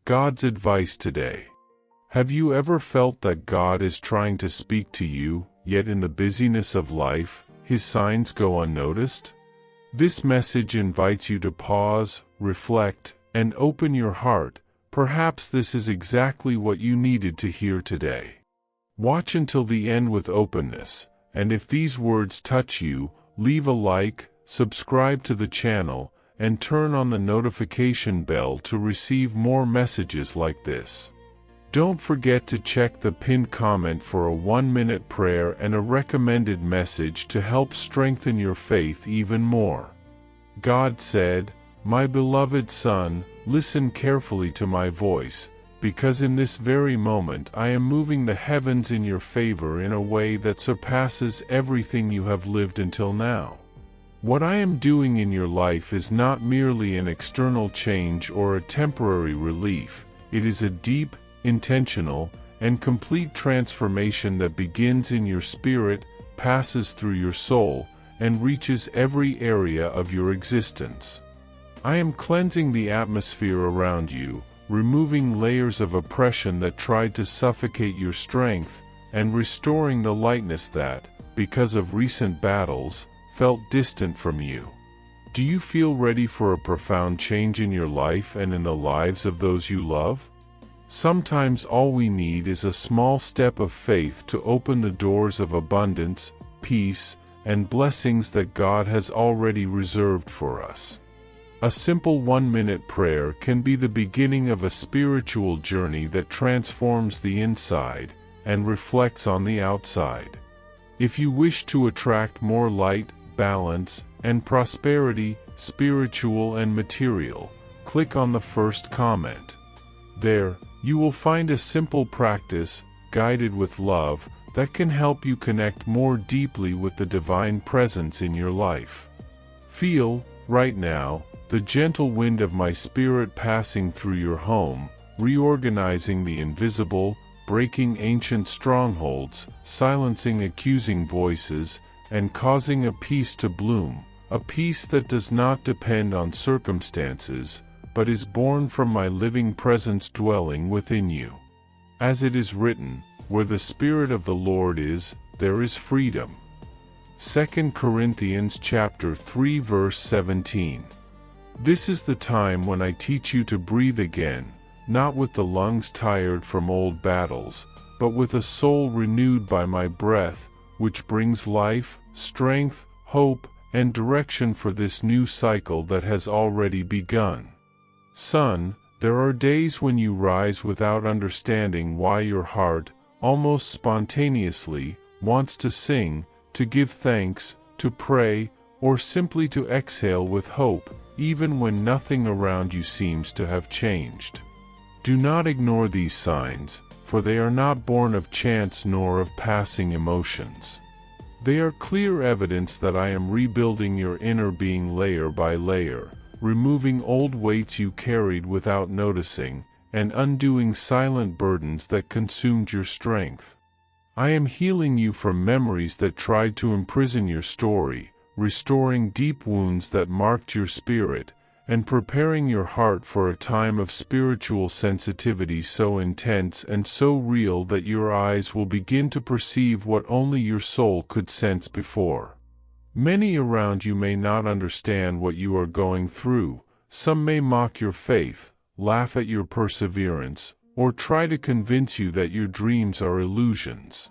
God's advice today. Have you ever felt that God is trying to speak to you, yet in the busyness of life, His signs go unnoticed? This message invites you to pause, reflect, and open your heart. Perhaps this is exactly what you needed to hear today. Watch until the end with openness, and if these words touch you, leave a like, subscribe to the channel, and turn on the notification bell to receive more messages like this. Don't forget to check the pinned comment for a 1-minute prayer and a recommended message to help strengthen your faith even more. God said, "My beloved son, listen carefully to my voice, because in this very moment I am moving the heavens in your favor in a way that surpasses everything you have lived until now. What I am doing in your life is not merely an external change or a temporary relief, it is a deep, intentional, and complete transformation that begins in your spirit, passes through your soul, and reaches every area of your existence. I am cleansing the atmosphere around you, removing layers of oppression that tried to suffocate your strength, and restoring the lightness that, because of recent battles, felt distant from you. Do you feel ready for a profound change in your life and in the lives of those you love? Sometimes all we need is a small step of faith to open the doors of abundance, peace, and blessings that God has already reserved for us. A simple 1-minute prayer can be the beginning of a spiritual journey that transforms the inside and reflects on the outside. If you wish to attract more light, balance, and prosperity, spiritual and material, click on the first comment. There, you will find a simple practice, guided with love, that can help you connect more deeply with the divine presence in your life. Feel, right now, the gentle wind of my spirit passing through your home, reorganizing the invisible, breaking ancient strongholds, silencing accusing voices, and causing a peace to bloom, a peace that does not depend on circumstances, but is born from my living presence dwelling within you. As it is written, where the Spirit of the Lord is, there is freedom. 2 Corinthians chapter 3 verse 17. This is the time when I teach you to breathe again, not with the lungs tired from old battles, but with a soul renewed by my breath, which brings life, strength, hope, and direction for this new cycle that has already begun. Son, there are days when you rise without understanding why your heart, almost spontaneously, wants to sing, to give thanks, to pray, or simply to exhale with hope, even when nothing around you seems to have changed. Do not ignore these signs, for they are not born of chance nor of passing emotions. They are clear evidence that I am rebuilding your inner being layer by layer, removing old weights you carried without noticing, and undoing silent burdens that consumed your strength. I am healing you from memories that tried to imprison your story, restoring deep wounds that marked your spirit, and preparing your heart for a time of spiritual sensitivity so intense and so real that your eyes will begin to perceive what only your soul could sense before. Many around you may not understand what you are going through. Some may mock your faith, laugh at your perseverance, or try to convince you that your dreams are illusions.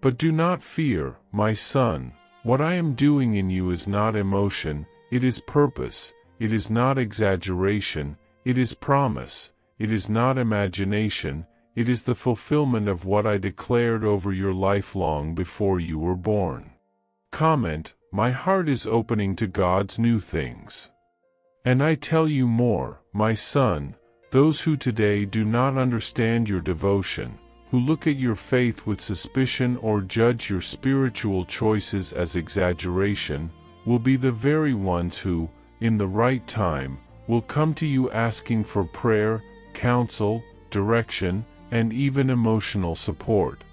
But do not fear, my son. What I am doing in you is not emotion, it is purpose. It is not exaggeration, it is promise. It is not imagination, it is the fulfillment of what I declared over your life long before you were born. Comment, my heart is opening to God's new things. And I tell you more, my son, those who today do not understand your devotion, who look at your faith with suspicion or judge your spiritual choices as exaggeration, will be the very ones who, in the right time, will come to you asking for prayer, counsel, direction, and even emotional support.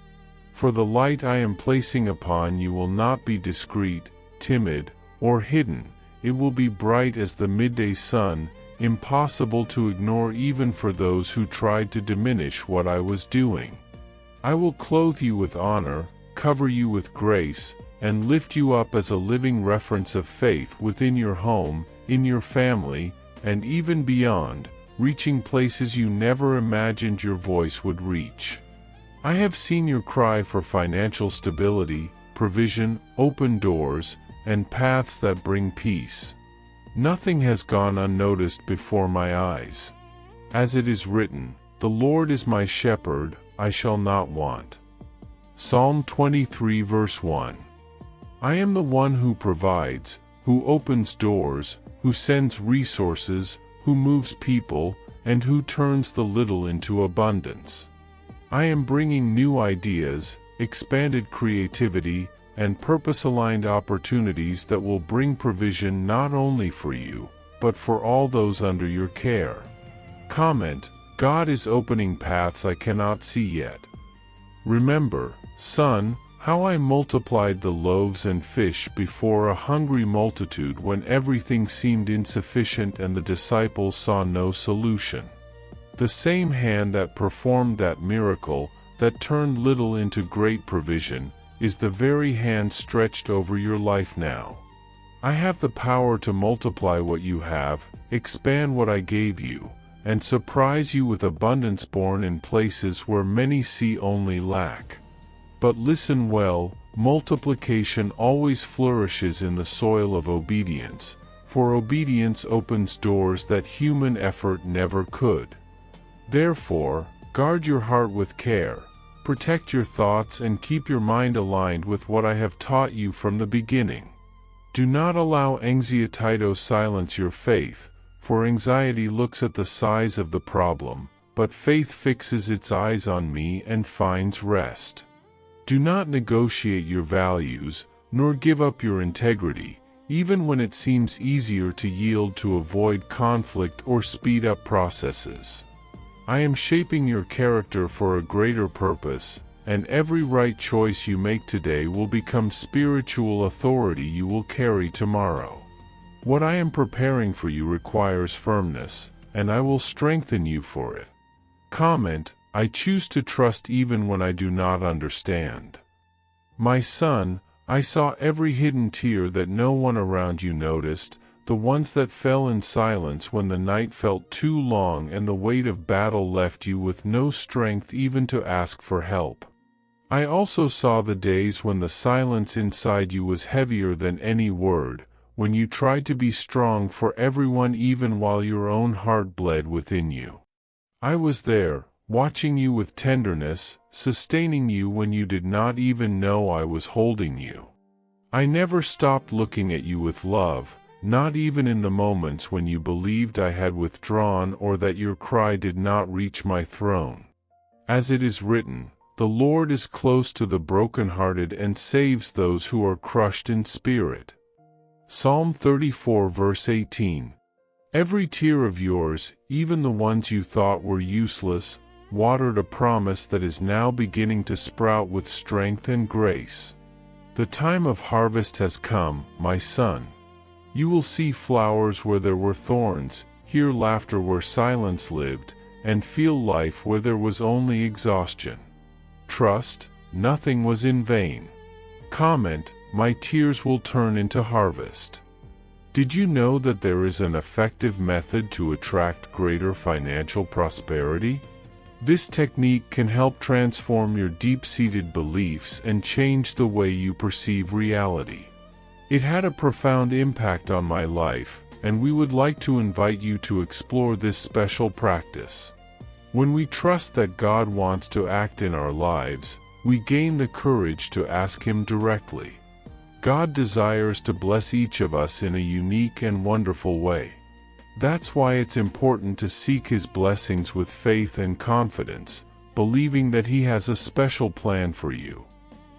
For the light I am placing upon you will not be discreet, timid, or hidden. It will be bright as the midday sun, impossible to ignore even for those who tried to diminish what I was doing. I will clothe you with honor, cover you with grace, and lift you up as a living reference of faith within your home, in your family, and even beyond, reaching places you never imagined your voice would reach. I have seen your cry for financial stability, provision, open doors, and paths that bring peace. Nothing has gone unnoticed before my eyes. As it is written, "The Lord is my shepherd, I shall not want." Psalm 23 verse 1. I am the one who provides, who opens doors, who sends resources, who moves people, and who turns the little into abundance. I am bringing new ideas, expanded creativity, and purpose-aligned opportunities that will bring provision not only for you, but for all those under your care. Comment: God is opening paths I cannot see yet. Remember, son, how I multiplied the loaves and fish before a hungry multitude when everything seemed insufficient and the disciples saw no solution. The same hand that performed that miracle, that turned little into great provision, is the very hand stretched over your life now. I have the power to multiply what you have, expand what I gave you, and surprise you with abundance born in places where many see only lack. But listen well, multiplication always flourishes in the soil of obedience, for obedience opens doors that human effort never could. Therefore, guard your heart with care, protect your thoughts and keep your mind aligned with what I have taught you from the beginning. Do not allow anxiety to silence your faith, for anxiety looks at the size of the problem, but faith fixes its eyes on me and finds rest. Do not negotiate your values, nor give up your integrity, even when it seems easier to yield to avoid conflict or speed up processes. I am shaping your character for a greater purpose, and every right choice you make today will become spiritual authority you will carry tomorrow. What I am preparing for you requires firmness, and I will strengthen you for it. Comment: I choose to trust even when I do not understand. My son, I saw every hidden tear that no one around you noticed, the ones that fell in silence when the night felt too long and the weight of battle left you with no strength even to ask for help. I also saw the days when the silence inside you was heavier than any word, when you tried to be strong for everyone even while your own heart bled within you. I was there, watching you with tenderness, sustaining you when you did not even know I was holding you. I never stopped looking at you with love, not even in the moments when you believed I had withdrawn or that your cry did not reach my throne. As it is written, "The Lord is close to the brokenhearted and saves those who are crushed in spirit." Psalm 34 verse 18. Every tear of yours, even the ones you thought were useless, watered a promise that is now beginning to sprout with strength and grace. The time of harvest has come, my son. You will see flowers where there were thorns, hear laughter where silence lived, and feel life where there was only exhaustion. Trust, nothing was in vain. Comment: my tears will turn into harvest. Did you know that there is an effective method to attract greater financial prosperity? This technique can help transform your deep-seated beliefs and change the way you perceive reality. It had a profound impact on my life, and we would like to invite you to explore this special practice. When we trust that God wants to act in our lives, we gain the courage to ask Him directly. God desires to bless each of us in a unique and wonderful way. That's why it's important to seek His blessings with faith and confidence, believing that He has a special plan for you.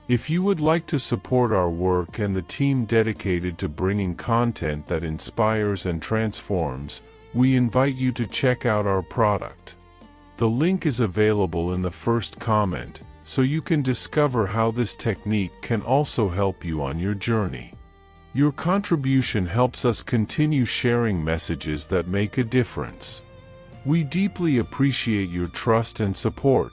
If you would like to support our work and the team dedicated to bringing content that inspires and transforms, we invite you to check out our product. The link is available in the first comment, so you can discover how this technique can also help you on your journey. Your contribution helps us continue sharing messages that make a difference. We deeply appreciate your trust and support.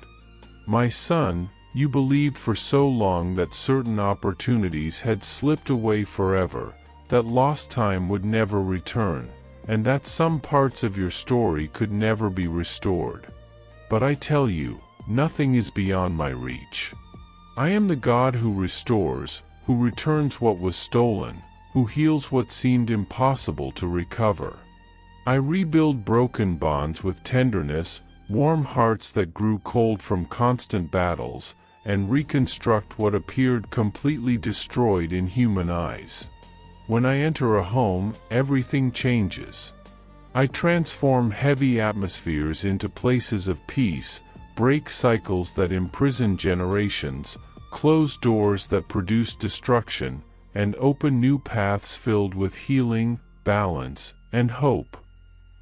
My son, you believed for so long that certain opportunities had slipped away forever, that lost time would never return, and that some parts of your story could never be restored. But I tell you, nothing is beyond my reach. I am the God who restores, who returns what was stolen, who heals what seemed impossible to recover. I rebuild broken bonds with tenderness, warm hearts that grew cold from constant battles, and reconstruct what appeared completely destroyed in human eyes. When I enter a home, everything changes. I transform heavy atmospheres into places of peace, break cycles that imprison generations, close doors that produce destruction, and open new paths filled with healing, balance, and hope.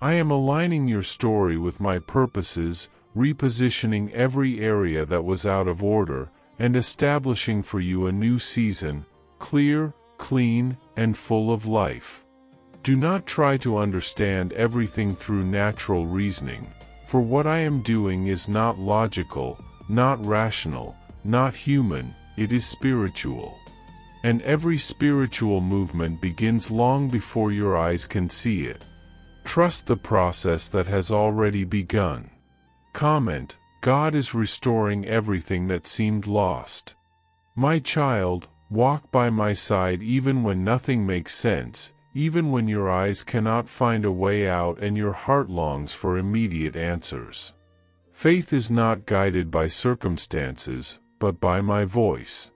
I am aligning your story with my purposes, repositioning every area that was out of order, and establishing for you a new season, clear, clean, and full of life. Do not try to understand everything through natural reasoning, for what I am doing is not logical, not rational, not human, it is spiritual. And every spiritual movement begins long before your eyes can see it. Trust the process that has already begun. Comment: God is restoring everything that seemed lost. My child, walk by my side even when nothing makes sense, even when your eyes cannot find a way out and your heart longs for immediate answers. Faith is not guided by circumstances, but by my voice.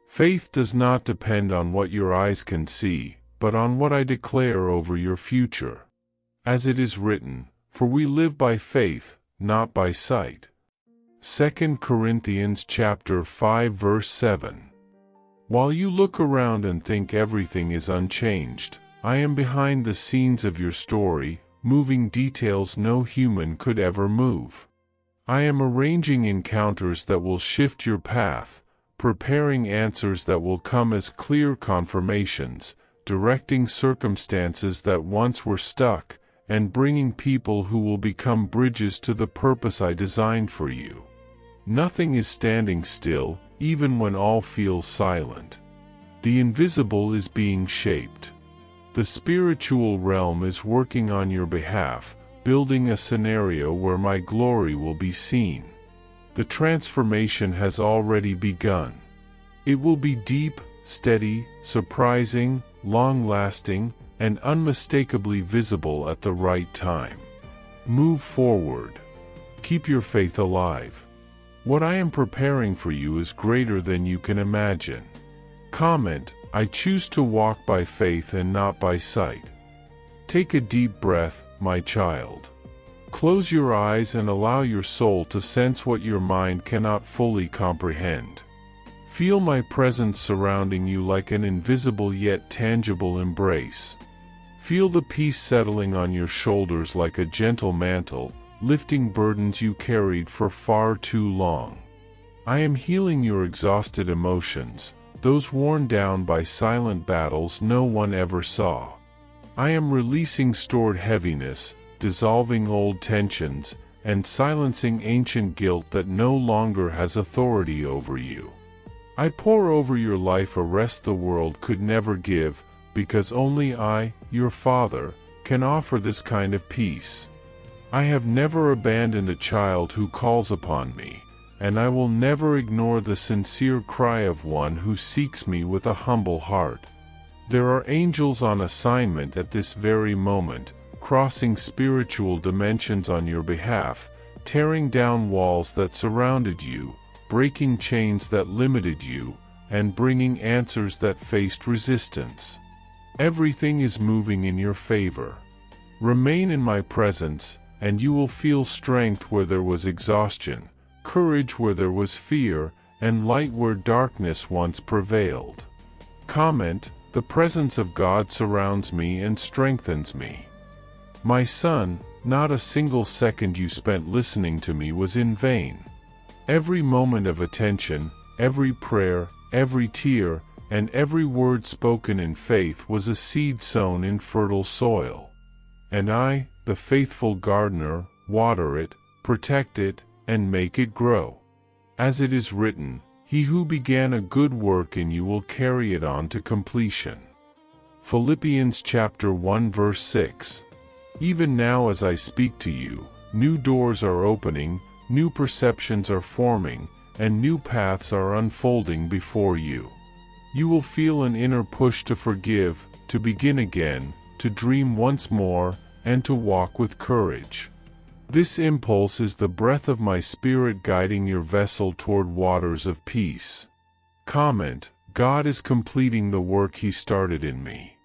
Faith does not depend on what your eyes can see, but on what I declare over your future. As it is written, for we live by faith, not by sight. 2 Corinthians chapter 5 verse 7. While you look around and think everything is unchanged, I am behind the scenes of your story, moving details no human could ever move. I am arranging encounters that will shift your path, preparing answers that will come as clear confirmations, directing circumstances that once were stuck, and bringing people who will become bridges to the purpose I designed for you. Nothing is standing still, even when all feels silent. The invisible is being shaped. The spiritual realm is working on your behalf, building a scenario where my glory will be seen. The transformation has already begun. It will be deep, steady, surprising, long-lasting, and unmistakably visible at the right time. Move forward. Keep your faith alive. What I am preparing for you is greater than you can imagine. Comment: I choose to walk by faith and not by sight. Take a deep breath, my child. Close your eyes and allow your soul to sense what your mind cannot fully comprehend. Feel my presence surrounding you like an invisible yet tangible embrace. Feel the peace settling on your shoulders like a gentle mantle, lifting burdens you carried for far too long. I am healing your exhausted emotions, those worn down by silent battles no one ever saw. I am releasing stored heaviness, dissolving old tensions, and silencing ancient guilt that no longer has authority over you. I pour over your life a rest the world could never give, because only I, your Father, can offer this kind of peace. I have never abandoned a child who calls upon me, and I will never ignore the sincere cry of one who seeks me with a humble heart. There are angels on assignment at this very moment, crossing spiritual dimensions on your behalf, tearing down walls that surrounded you, breaking chains that limited you, and bringing answers that faced resistance. Everything is moving in your favor. Remain in my presence, and you will feel strength where there was exhaustion, courage where there was fear, and light where darkness once prevailed. Comment: the presence of God surrounds me and strengthens me. My son, not a single second you spent listening to me was in vain. Every moment of attention, every prayer, every tear, and every word spoken in faith was a seed sown in fertile soil. And I, the faithful gardener, water it, protect it, and make it grow. As it is written, He who began a good work in you will carry it on to completion. Philippians chapter 1 verse 6. Even now as I speak to you, new doors are opening, new perceptions are forming, and new paths are unfolding before you. You will feel an inner push to forgive, to begin again, to dream once more, and to walk with courage. This impulse is the breath of my Spirit guiding your vessel toward waters of peace. Comment: God is completing the work He started in me.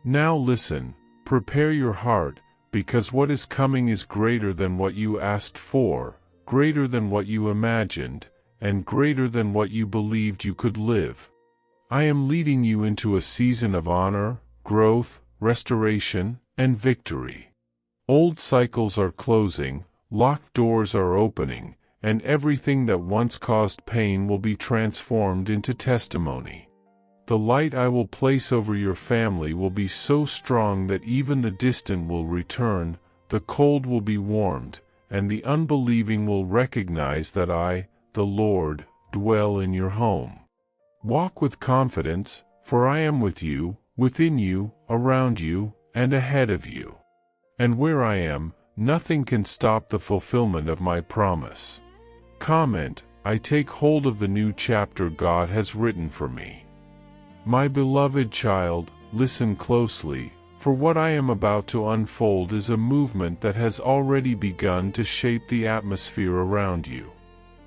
Now listen, prepare your heart, because what is coming is greater than what you asked for, greater than what you imagined, and greater than what you believed you could live. I am leading you into a season of honor, growth, restoration, and victory. Old cycles are closing, locked doors are opening, and everything that once caused pain will be transformed into testimony. The light I will place over your family will be so strong that even the distant will return, the cold will be warmed, and the unbelieving will recognize that I, the Lord, dwell in your home. Walk with confidence, for I am with you, within you, around you, and ahead of you. And where I am, nothing can stop the fulfillment of my promise. Comment: I take hold of the new chapter God has written for me. My beloved child, listen closely, for what I am about to unfold is a movement that has already begun to shape the atmosphere around you.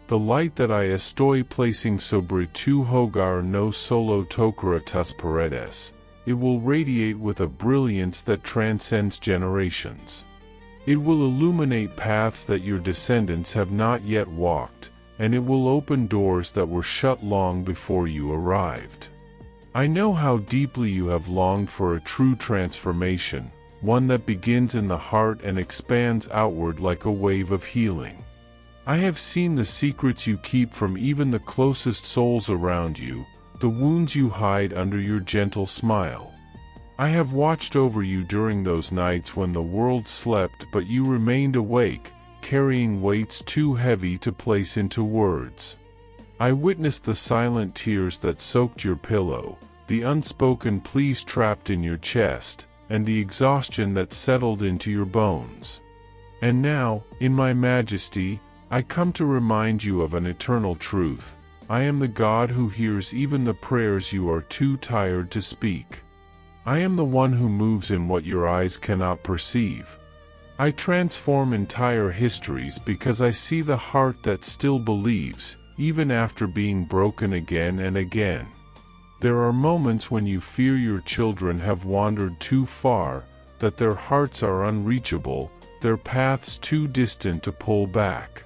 The light that I estoy placing sobre tu hogar no solo tocará tus paredes, it will radiate with a brilliance that transcends generations. It will illuminate paths that your descendants have not yet walked, and it will open doors that were shut long before you arrived. I know how deeply you have longed for a true transformation, one that begins in the heart and expands outward like a wave of healing. I have seen the secrets you keep from even the closest souls around you, the wounds you hide under your gentle smile. I have watched over you during those nights when the world slept but you remained awake, carrying weights too heavy to place into words. I witnessed the silent tears that soaked your pillow, the unspoken pleas trapped in your chest, and the exhaustion that settled into your bones. And now, in my majesty, I come to remind you of an eternal truth. I am the God who hears even the prayers you are too tired to speak. I am the one who moves in what your eyes cannot perceive. I transform entire histories because I see the heart that still believes, even after being broken again and again. There are moments when you fear your children have wandered too far, that their hearts are unreachable, their paths too distant to pull back.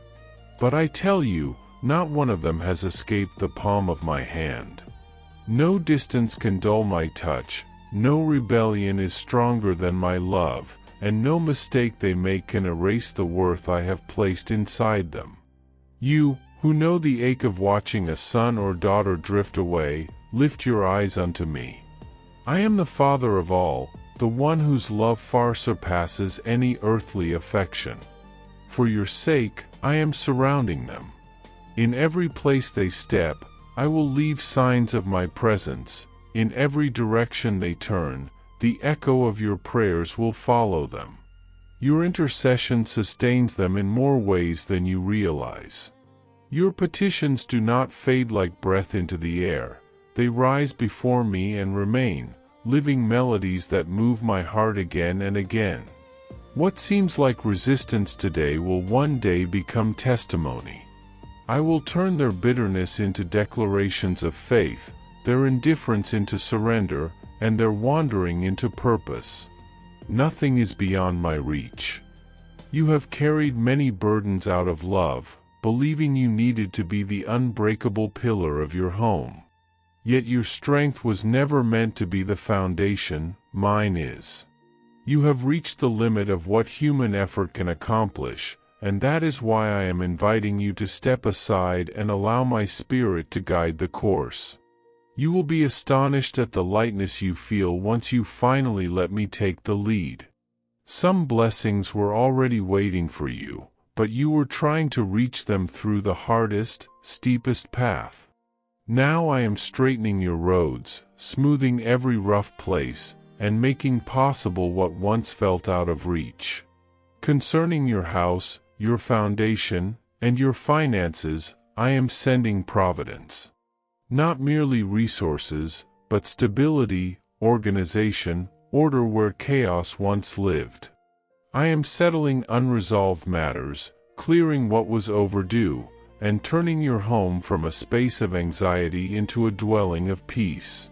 But I tell you, not one of them has escaped the palm of my hand. No distance can dull my touch, no rebellion is stronger than my love, and no mistake they make can erase the worth I have placed inside them. You, who know the ache of watching a son or daughter drift away, lift your eyes unto me. I am the Father of all, the one whose love far surpasses any earthly affection. For your sake, I am surrounding them. In every place they step, I will leave signs of my presence. In every direction they turn, the echo of your prayers will follow them. Your intercession sustains them in more ways than you realize. Your petitions do not fade like breath into the air. They rise before me and remain, living melodies that move my heart again and again. What seems like resistance today will one day become testimony. I will turn their bitterness into declarations of faith, their indifference into surrender, and their wandering into purpose. Nothing is beyond my reach. You have carried many burdens out of love, believing you needed to be the unbreakable pillar of your home. Yet your strength was never meant to be the foundation, mine is. You have reached the limit of what human effort can accomplish, and that is why I am inviting you to step aside and allow my Spirit to guide the course. You will be astonished at the lightness you feel once you finally let me take the lead. Some blessings were already waiting for you, but you were trying to reach them through the hardest, steepest path. Now I am straightening your roads, smoothing every rough place, and making possible what once felt out of reach. Concerning your house, your foundation, and your finances, I am sending providence. Not merely resources, but stability, organization, order where chaos once lived. I am settling unresolved matters, clearing what was overdue, and turning your home from a space of anxiety into a dwelling of peace.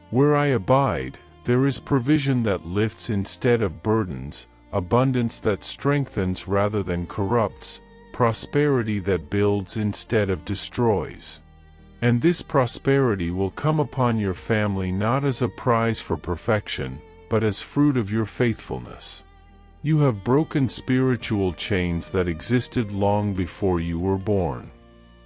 Where I abide, there is provision that lifts instead of burdens, abundance that strengthens rather than corrupts, prosperity that builds instead of destroys. And this prosperity will come upon your family not as a prize for perfection, but as fruit of your faithfulness. You have broken spiritual chains that existed long before you were born.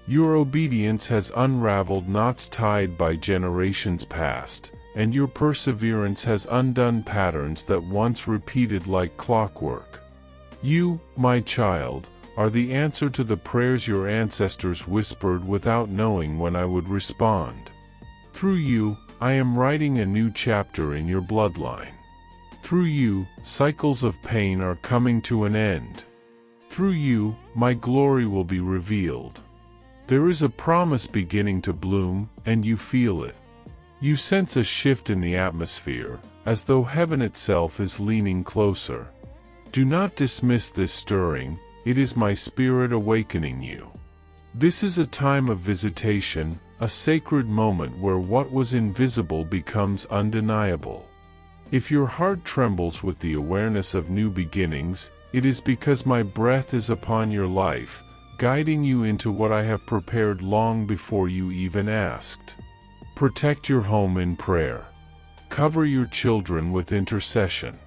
Your obedience has unraveled knots tied by generations past, and your perseverance has undone patterns that once repeated like clockwork. You, my child, are the answer to the prayers your ancestors whispered without knowing when I would respond. Through you, I am writing a new chapter in your bloodline. Through you, cycles of pain are coming to an end. Through you, my glory will be revealed. There is a promise beginning to bloom, and you feel it. You sense a shift in the atmosphere, as though heaven itself is leaning closer. Do not dismiss this stirring, it is my spirit awakening you. This is a time of visitation, a sacred moment where what was invisible becomes undeniable. If your heart trembles with the awareness of new beginnings, it is because my breath is upon your life, guiding you into what I have prepared long before you even asked. Protect your home in prayer. Cover your children with intercession.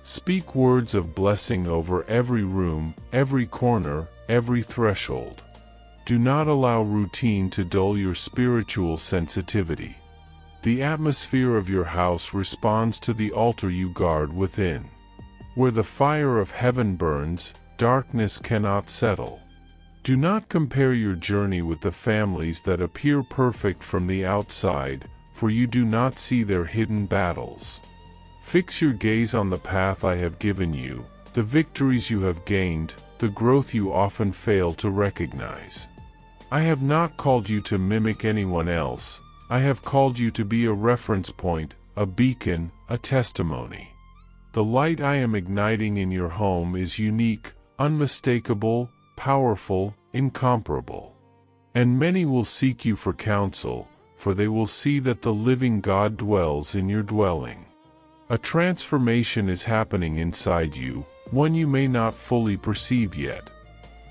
Speak words of blessing over every room, every corner, every threshold. Do not allow routine to dull your spiritual sensitivity. The atmosphere of your house responds to the altar you guard within. Where the fire of heaven burns, darkness cannot settle. Do not compare your journey with the families that appear perfect from the outside, for you do not see their hidden battles. Fix your gaze on the path I have given you, the victories you have gained, the growth you often fail to recognize. I have not called you to mimic anyone else. I have called you to be a reference point, a beacon, a testimony. The light I am igniting in your home is unique, unmistakable, powerful, incomparable. And many will seek you for counsel, for they will see that the living God dwells in your dwelling. A transformation is happening inside you, one you may not fully perceive yet.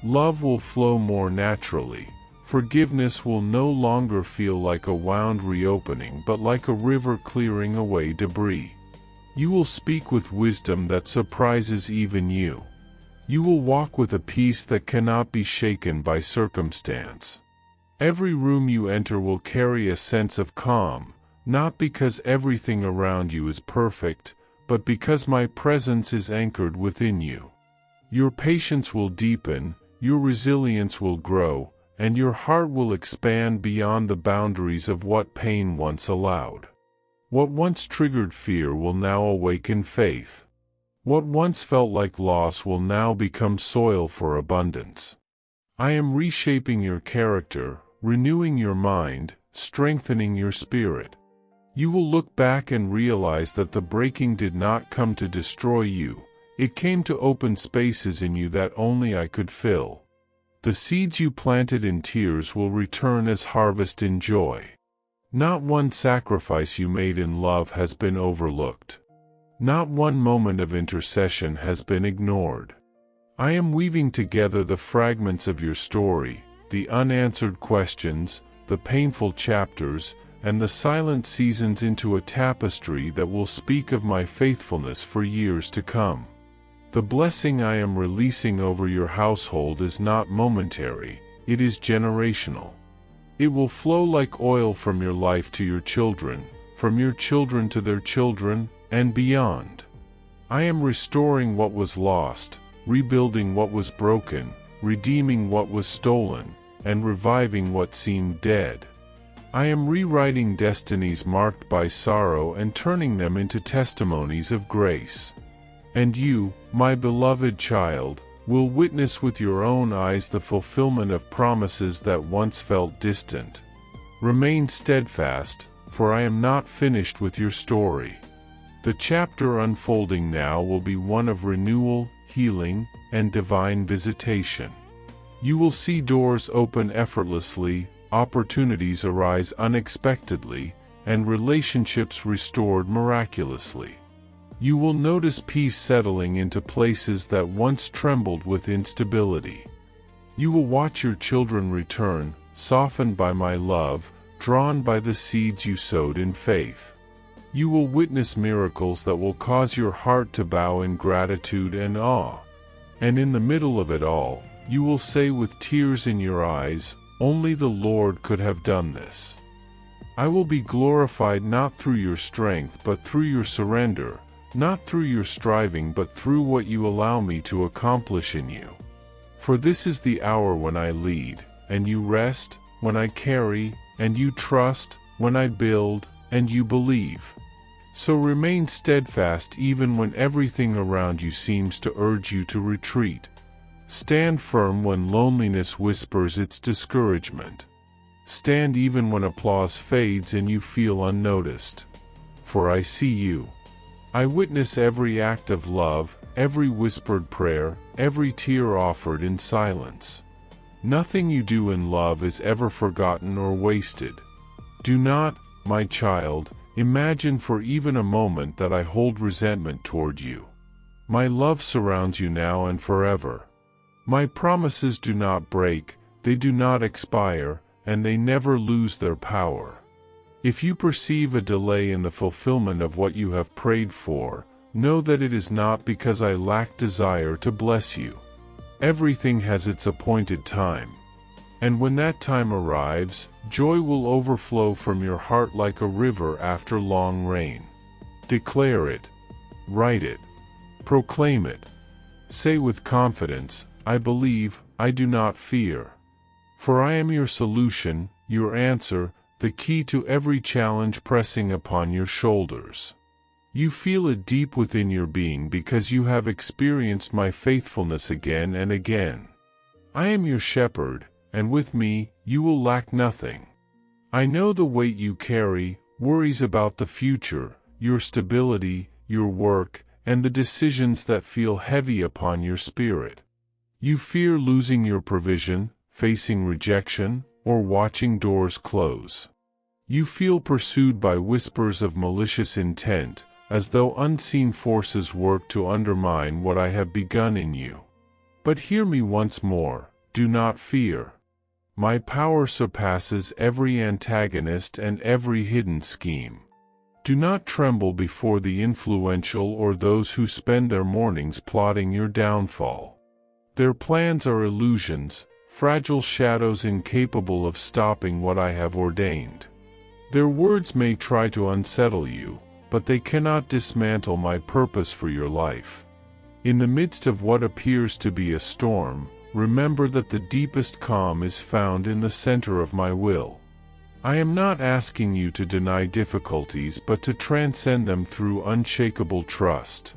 Love will flow more naturally. Forgiveness will no longer feel like a wound reopening but like a river clearing away debris. You will speak with wisdom that surprises even you. You will walk with a peace that cannot be shaken by circumstance. Every room you enter will carry a sense of calm, not because everything around you is perfect, but because my presence is anchored within you. Your patience will deepen, your resilience will grow, and your heart will expand beyond the boundaries of what pain once allowed. What once triggered fear will now awaken faith. What once felt like loss will now become soil for abundance. I am reshaping your character, renewing your mind, strengthening your spirit. You will look back and realize that the breaking did not come to destroy you, it came to open spaces in you that only I could fill. The seeds you planted in tears will return as harvest in joy. Not one sacrifice you made in love has been overlooked. Not one moment of intercession has been ignored. I am weaving together the fragments of your story, the unanswered questions, the painful chapters, and the silent seasons into a tapestry that will speak of my faithfulness for years to come. The blessing I am releasing over your household is not momentary, it is generational. It will flow like oil from your life to your children, from your children to their children, and beyond. I am restoring what was lost, rebuilding what was broken, redeeming what was stolen, and reviving what seemed dead. I am rewriting destinies marked by sorrow and turning them into testimonies of grace. And you, my beloved child, will witness with your own eyes the fulfillment of promises that once felt distant. Remain steadfast, for I am not finished with your story. The chapter unfolding now will be one of renewal, healing, and divine visitation. You will see doors open effortlessly, opportunities arise unexpectedly, and relationships restored miraculously. You will notice peace settling into places that once trembled with instability. You will watch your children return, softened by my love, drawn by the seeds you sowed in faith. You will witness miracles that will cause your heart to bow in gratitude and awe. And in the middle of it all, you will say with tears in your eyes, "Only the Lord could have done this." I will be glorified not through your strength but through your surrender, not through your striving but through what you allow me to accomplish in you. For this is the hour when I lead, and you rest, when I carry, and you trust, when I build, and you believe. So remain steadfast even when everything around you seems to urge you to retreat. Stand firm when loneliness whispers its discouragement. Stand even when applause fades and you feel unnoticed. For I see you. I witness every act of love, every whispered prayer, every tear offered in silence. Nothing you do in love is ever forgotten or wasted. Do not, my child, imagine for even a moment that I hold resentment toward you. My love surrounds you now and forever. My promises do not break, they do not expire, and they never lose their power. If you perceive a delay in the fulfillment of what you have prayed for, know that it is not because I lack desire to bless you. Everything has its appointed time. And when that time arrives, joy will overflow from your heart like a river after long rain. Declare it. Write it. Proclaim it. Say with confidence, I believe, I do not fear. For I am your solution, your answer, the key to every challenge pressing upon your shoulders. You feel it deep within your being because you have experienced my faithfulness again and again. I am your shepherd, and with me, you will lack nothing. I know the weight you carry, worries about the future, your stability, your work, and the decisions that feel heavy upon your spirit. You fear losing your provision, facing rejection, or watching doors close. You feel pursued by whispers of malicious intent, as though unseen forces work to undermine what I have begun in you. But hear me once more, do not fear. My power surpasses every antagonist and every hidden scheme. Do not tremble before the influential or those who spend their mornings plotting your downfall. Their plans are illusions, fragile shadows incapable of stopping what I have ordained. Their words may try to unsettle you, but they cannot dismantle my purpose for your life. In the midst of what appears to be a storm, remember that the deepest calm is found in the center of my will. I am not asking you to deny difficulties but to transcend them through unshakable trust.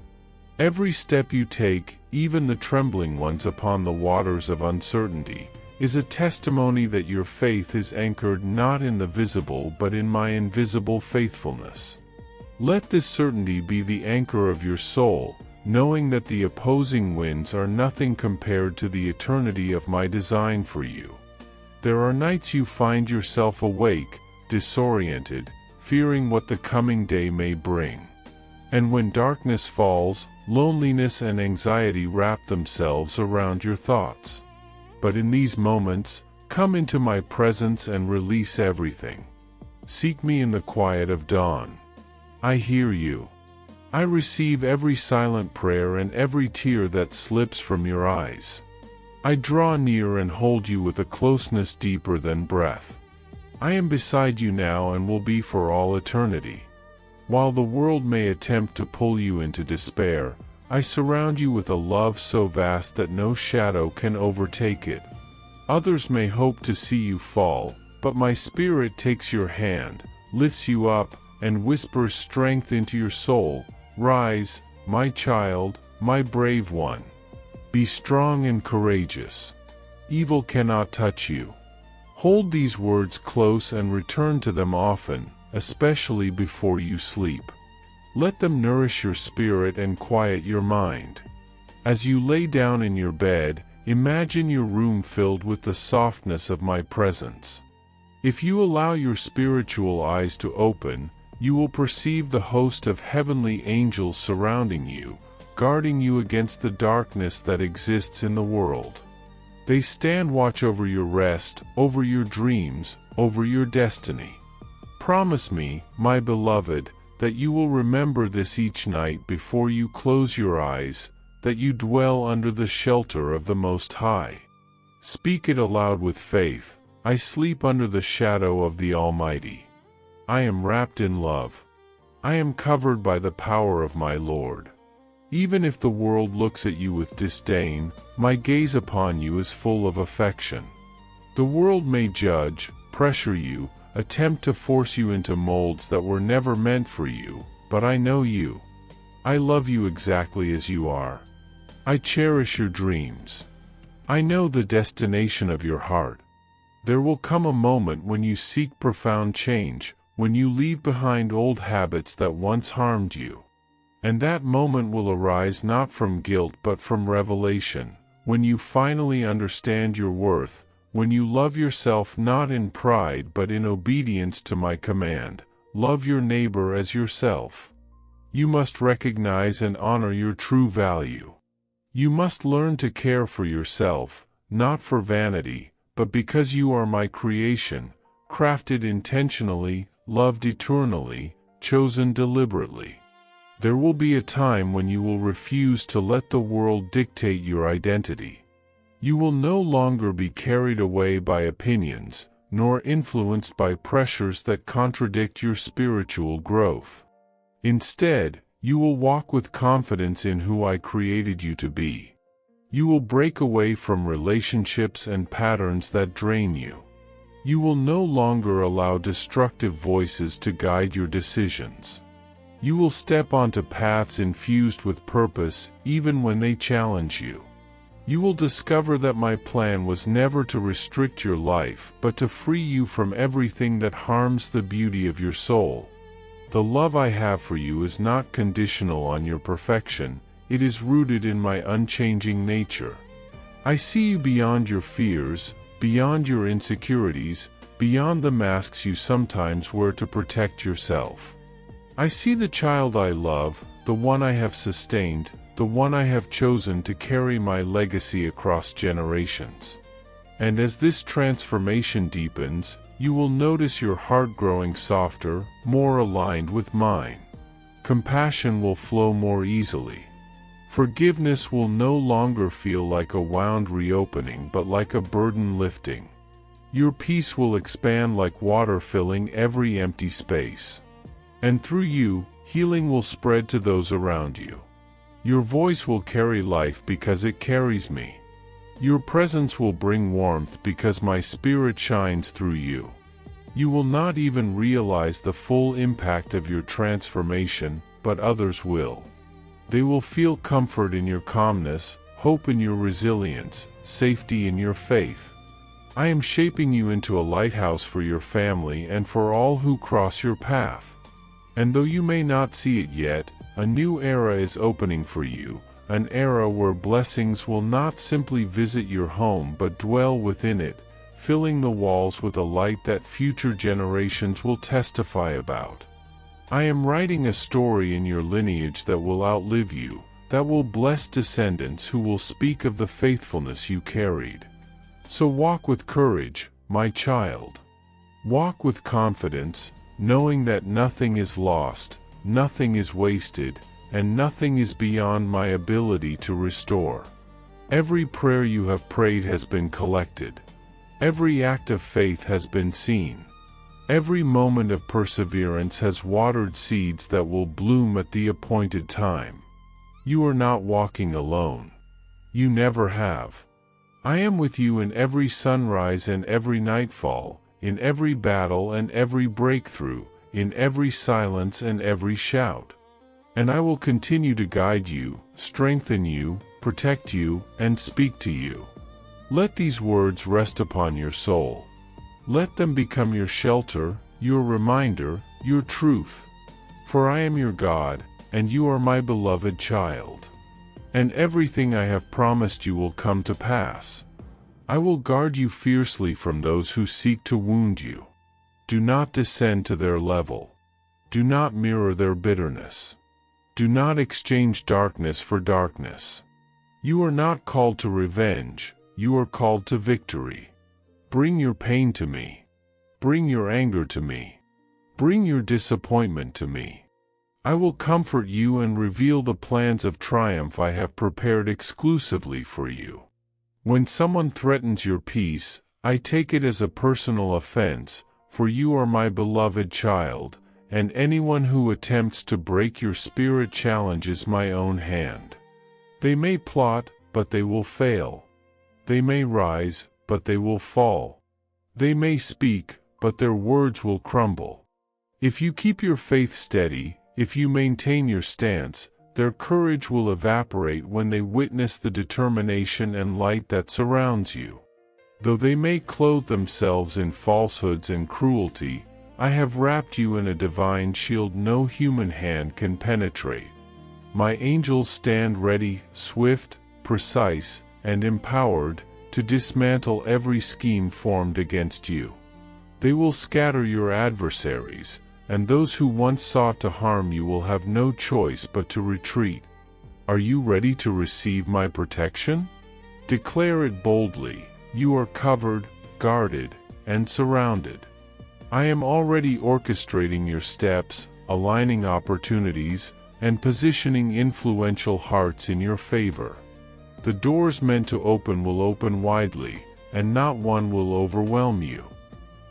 Every step you take, even the trembling ones upon the waters of uncertainty, is a testimony that your faith is anchored not in the visible but in my invisible faithfulness. Let this certainty be the anchor of your soul, knowing that the opposing winds are nothing compared to the eternity of my design for you. There are nights you find yourself awake, disoriented, fearing what the coming day may bring. And when darkness falls, loneliness and anxiety wrap themselves around your thoughts. But in these moments, come into my presence and release everything. Seek me in the quiet of dawn. I hear you. I receive every silent prayer and every tear that slips from your eyes. I draw near and hold you with a closeness deeper than breath. I am beside you now and will be for all eternity. While the world may attempt to pull you into despair, I surround you with a love so vast that no shadow can overtake it. Others may hope to see you fall, but my Spirit takes your hand, lifts you up, and whispers strength into your soul. Rise, my child, my brave one. Be strong and courageous. Evil cannot touch you. Hold these words close and return to them often, especially before you sleep. Let them nourish your spirit and quiet your mind. As you lay down in your bed, imagine your room filled with the softness of my presence. If you allow your spiritual eyes to open, you will perceive the host of heavenly angels surrounding you, guarding you against the darkness that exists in the world. They stand watch over your rest, over your dreams, over your destiny. Promise me, my beloved, that you will remember this each night before you close your eyes, that you dwell under the shelter of the Most High. Speak it aloud with faith. I sleep under the shadow of the Almighty. I am wrapped in love. I am covered by the power of my Lord. Even if the world looks at you with disdain, my gaze upon you is full of affection. The world may judge, pressure you, attempt to force you into molds that were never meant for you, but I know you. I love you exactly as you are. I cherish your dreams. I know the destination of your heart. There will come a moment when you seek profound change, when you leave behind old habits that once harmed you. And that moment will arise not from guilt but from revelation, when you finally understand your worth, when you love yourself not in pride but in obedience to my command, love your neighbor as yourself. You must recognize and honor your true value. You must learn to care for yourself, not for vanity, but because you are my creation, crafted intentionally, loved eternally, chosen deliberately. There will be a time when you will refuse to let the world dictate your identity. You will no longer be carried away by opinions, nor influenced by pressures that contradict your spiritual growth. Instead, you will walk with confidence in who I created you to be. You will break away from relationships and patterns that drain you. You will no longer allow destructive voices to guide your decisions. You will step onto paths infused with purpose, even when they challenge you. You will discover that my plan was never to restrict your life, but to free you from everything that harms the beauty of your soul. The love I have for you is not conditional on your perfection, it is rooted in my unchanging nature. I see you beyond your fears, beyond your insecurities, beyond the masks you sometimes wear to protect yourself. I see the child I love, the one I have sustained, the one I have chosen to carry my legacy across generations. And as this transformation deepens, you will notice your heart growing softer, more aligned with mine. Compassion will flow more easily. Forgiveness will no longer feel like a wound reopening but like a burden lifting. Your peace will expand like water filling every empty space. And through you, healing will spread to those around you. Your voice will carry life because it carries me. Your presence will bring warmth because my spirit shines through you. You will not even realize the full impact of your transformation, but others will. They will feel comfort in your calmness, hope in your resilience, safety in your faith. I am shaping you into a lighthouse for your family and for all who cross your path. And though you may not see it yet, a new era is opening for you, an era where blessings will not simply visit your home but dwell within it, filling the walls with a light that future generations will testify about. I am writing a story in your lineage that will outlive you, that will bless descendants who will speak of the faithfulness you carried. So walk with courage, my child. Walk with confidence, knowing that nothing is lost, nothing is wasted, and nothing is beyond my ability to restore. Every prayer you have prayed has been collected. Every act of faith has been seen. Every moment of perseverance has watered seeds that will bloom at the appointed time. You are not walking alone. You never have. I am with you in every sunrise and every nightfall, in every battle and every breakthrough, in every silence and every shout. And I will continue to guide you, strengthen you, protect you, and speak to you. Let these words rest upon your soul. Let them become your shelter, your reminder, your truth. For I am your God, and you are my beloved child. And everything I have promised you will come to pass. I will guard you fiercely from those who seek to wound you. Do not descend to their level. Do not mirror their bitterness. Do not exchange darkness for darkness. You are not called to revenge, you are called to victory. Bring your pain to me. Bring your anger to me. Bring your disappointment to me. I will comfort you and reveal the plans of triumph I have prepared exclusively for you. When someone threatens your peace, I take it as a personal offense, for you are my beloved child, and anyone who attempts to break your spirit challenges my own hand. They may plot, but they will fail. They may rise, but they will fall. They may speak, but their words will crumble. If you keep your faith steady, if you maintain your stance, their courage will evaporate when they witness the determination and light that surrounds you. Though they may clothe themselves in falsehoods and cruelty, I have wrapped you in a divine shield no human hand can penetrate. My angels stand ready, swift, precise, and empowered, to dismantle every scheme formed against you. They will scatter your adversaries, and those who once sought to harm you will have no choice but to retreat. Are you ready to receive my protection? Declare it boldly. You are covered, guarded, and surrounded. I am already orchestrating your steps, aligning opportunities, and positioning influential hearts in your favor. The doors meant to open will open widely, and not one will overwhelm you.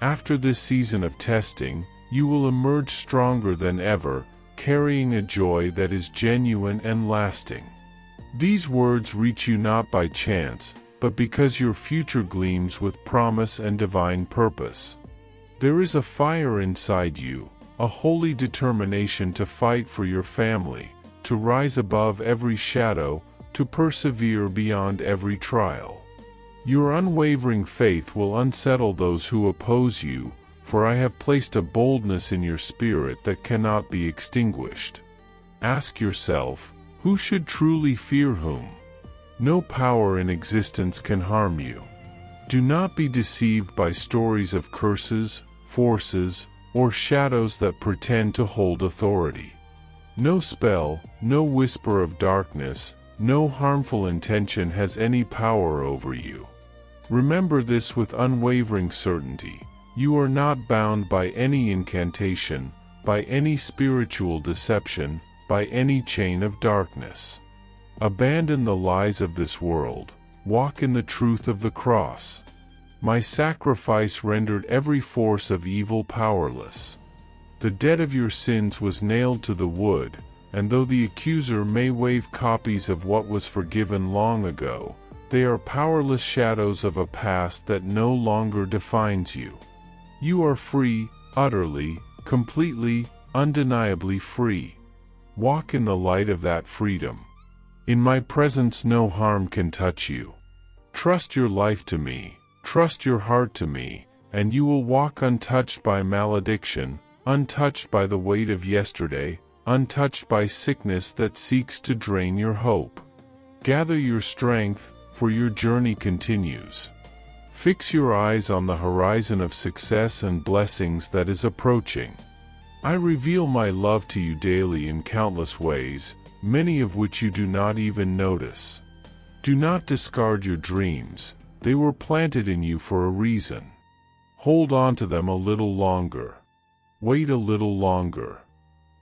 After this season of testing, you will emerge stronger than ever, carrying a joy that is genuine and lasting. These words reach you not by chance, but because your future gleams with promise and divine purpose. There is a fire inside you, a holy determination to fight for your family, to rise above every shadow, to persevere beyond every trial. Your unwavering faith will unsettle those who oppose you, for I have placed a boldness in your spirit that cannot be extinguished. Ask yourself, who should truly fear whom? No power in existence can harm you. Do not be deceived by stories of curses, forces, or shadows that pretend to hold authority. No spell, no whisper of darkness, no harmful intention has any power over you. Remember this with unwavering certainty. You are not bound by any incantation, by any spiritual deception, by any chain of darkness. Abandon the lies of this world. Walk in the truth of the cross. My sacrifice rendered every force of evil powerless. The debt of your sins was nailed to the wood, and though the accuser may wave copies of what was forgiven long ago, they are powerless shadows of a past that no longer defines you. You are free, utterly, completely, undeniably free. Walk in the light of that freedom. In my presence no harm can touch you. Trust your life to me, trust your heart to me, and you will walk untouched by malediction, untouched by the weight of yesterday, untouched by sickness that seeks to drain your hope. Gather your strength, for your journey continues. Fix your eyes on the horizon of success and blessings that is approaching. I reveal my love to you daily in countless ways, many of which you do not even notice. Do not discard your dreams, they were planted in you for a reason. Hold on to them a little longer. Wait a little longer.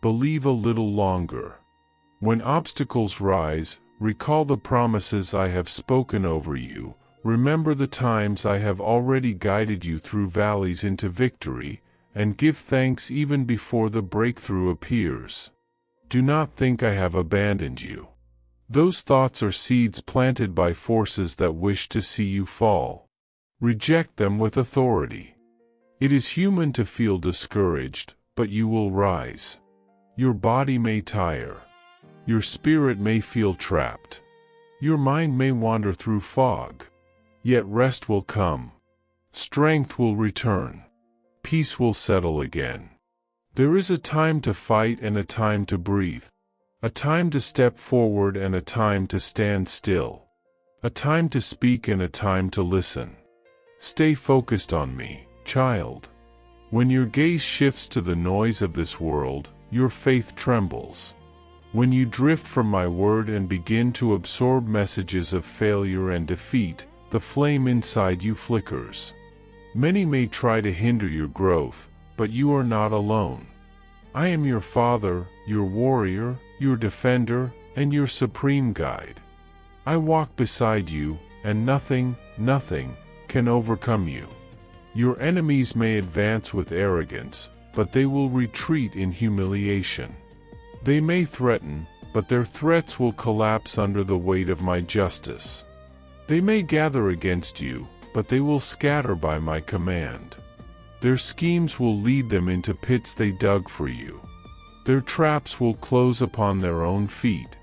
Believe a little longer. When obstacles rise, recall the promises I have spoken over you. Remember the times I have already guided you through valleys into victory, and give thanks even before the breakthrough appears. Do not think I have abandoned you. Those thoughts are seeds planted by forces that wish to see you fall. Reject them with authority. It is human to feel discouraged, but you will rise. Your body may tire. Your spirit may feel trapped. Your mind may wander through fog. Yet rest will come. Strength will return. Peace will settle again. There is a time to fight and a time to breathe. A time to step forward and a time to stand still. A time to speak and a time to listen. Stay focused on me, child. When your gaze shifts to the noise of this world, your faith trembles. When you drift from my word and begin to absorb messages of failure and defeat, the flame inside you flickers. Many may try to hinder your growth, but you are not alone. I am your father, your warrior, your defender, and your supreme guide. I walk beside you, and nothing can overcome you. Your enemies may advance with arrogance, but they will retreat in humiliation. They may threaten, but their threats will collapse under the weight of my justice. They may gather against you, but they will scatter by my command. Their schemes will lead them into pits they dug for you. Their traps will close upon their own feet.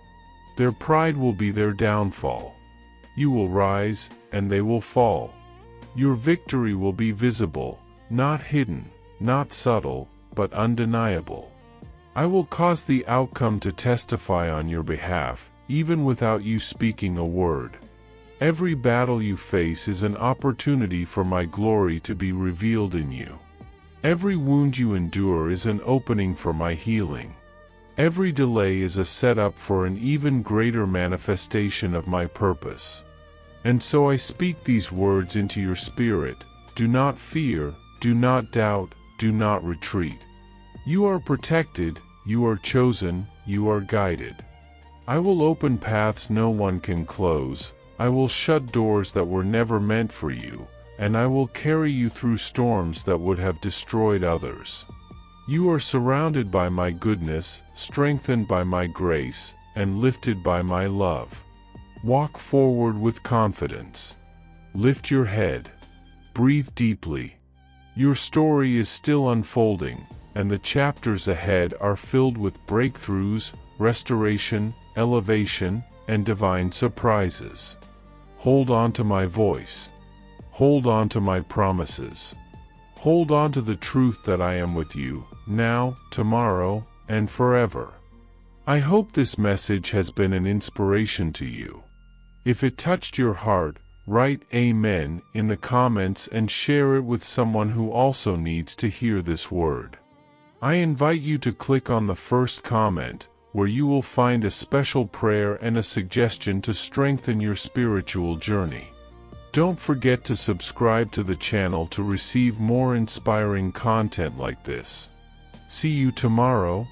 Their pride will be their downfall. You will rise, and they will fall. Your victory will be visible, not hidden, not subtle, but undeniable. I will cause the outcome to testify on your behalf, even without you speaking a word. Every battle you face is an opportunity for my glory to be revealed in you. Every wound you endure is an opening for my healing. Every delay is a setup for an even greater manifestation of my purpose. And so I speak these words into your spirit: do not fear, do not doubt, do not retreat. You are protected, you are chosen, you are guided. I will open paths no one can close. I will shut doors that were never meant for you, and I will carry you through storms that would have destroyed others. You are surrounded by my goodness, strengthened by my grace, and lifted by my love. Walk forward with confidence. Lift your head. Breathe deeply. Your story is still unfolding, and the chapters ahead are filled with breakthroughs, restoration, elevation, and divine surprises. Hold on to my voice. Hold on to my promises. Hold on to the truth that I am with you, now, tomorrow, and forever. I hope this message has been an inspiration to you. If it touched your heart, write Amen in the comments and share it with someone who also needs to hear this word. I invite you to click on the first comment, where you will find a special prayer and a suggestion to strengthen your spiritual journey. Don't forget to subscribe to the channel to receive more inspiring content like this. See you tomorrow.